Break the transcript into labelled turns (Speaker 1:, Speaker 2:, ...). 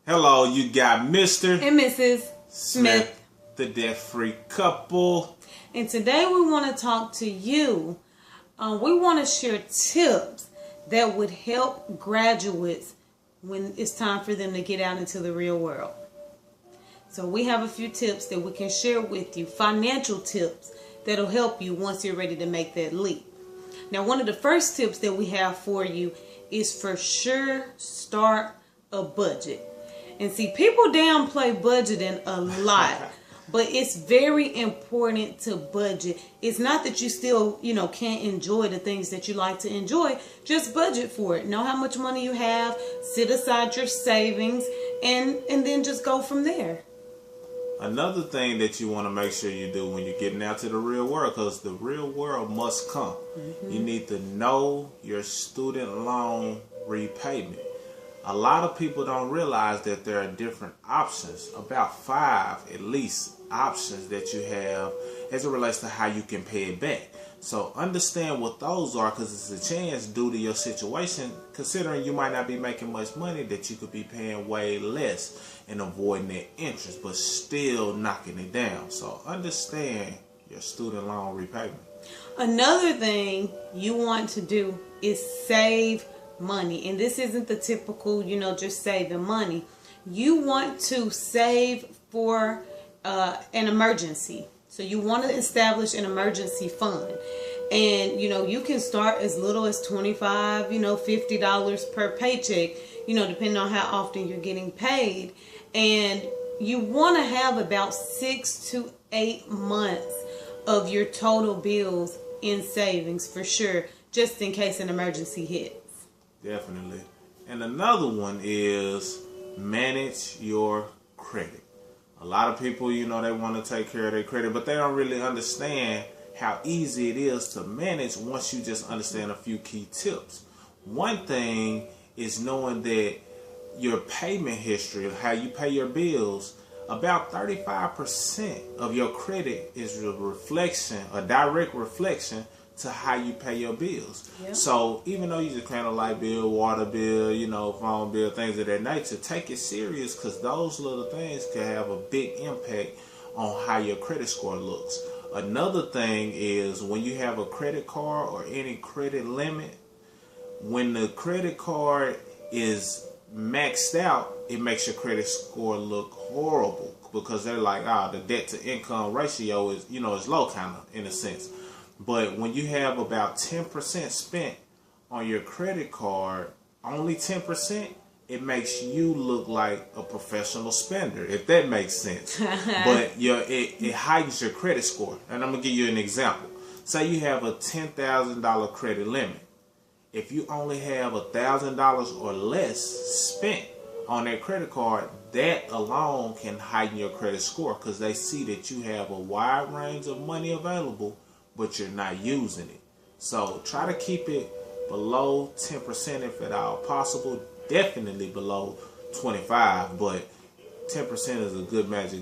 Speaker 1: Hello, you got Mr.
Speaker 2: and Mrs. Smith.
Speaker 1: the debt-free couple.
Speaker 2: And today we want to talk to you. We want to share tips that would help graduates when it's time for them to get out into the real world. So we have a few tips that we can share with you, financial tips that'll help you once you're ready to make that leap. Now, one of the first tips that we have for you is for sure start a budget. And see, people downplay budgeting a lot, but it's very important to budget. It's not that you still, can't enjoy the things that you like to enjoy. Just budget for it. Know how much money you have, set aside your savings, and then just go from there.
Speaker 1: Another thing that you want to make sure you do when you're getting out to the real world, because the real world must come. You need to know your student loan repayment. A lot of people don't realize that there are different options, about 5 at least options that you have as it relates to how you can pay it back. So understand what those are, because it's a chance due to your situation, considering you might not be making much money, that you could be paying way less and avoiding that interest, but still knocking it down. So understand your student loan repayment.
Speaker 2: Another thing you want to do is save money. And this isn't the typical, just saving money. You want to save for an emergency. So you want to establish an emergency fund. And, you can start as little as $25, $50 per paycheck, depending on how often you're getting paid. And you want to have about 6 to 8 months of your total bills in savings for sure, just in case an emergency hits.
Speaker 1: Definitely. And another one is manage your credit. A lot of people, they want to take care of their credit, but they don't really understand how easy it is to manage once you just understand a few key tips. One thing is knowing that your payment history, how you pay your bills, about 35% of your credit is a direct reflection to how you pay your bills. Yep. So even though you just paying a light bill, water bill, phone bill, things of that nature, take it serious, because those little things can have a big impact on how your credit score looks. Another thing is when you have a credit card or any credit limit, when the credit card is maxed out, it makes your credit score look horrible, because they're like, the debt to income ratio is, is low, kind of, in a sense. But when you have about 10% spent on your credit card, only 10%, it makes you look like a professional spender, if that makes sense. But it heightens your credit score. And I'm going to give you an example. Say you have a $10,000 credit limit. If you only have $1,000 or less spent on that credit card, that alone can heighten your credit score, because they see that you have a wide range of money available, but you're not using it. So try to keep it below 10% if at all possible. Definitely below 25, but 10% is a good magic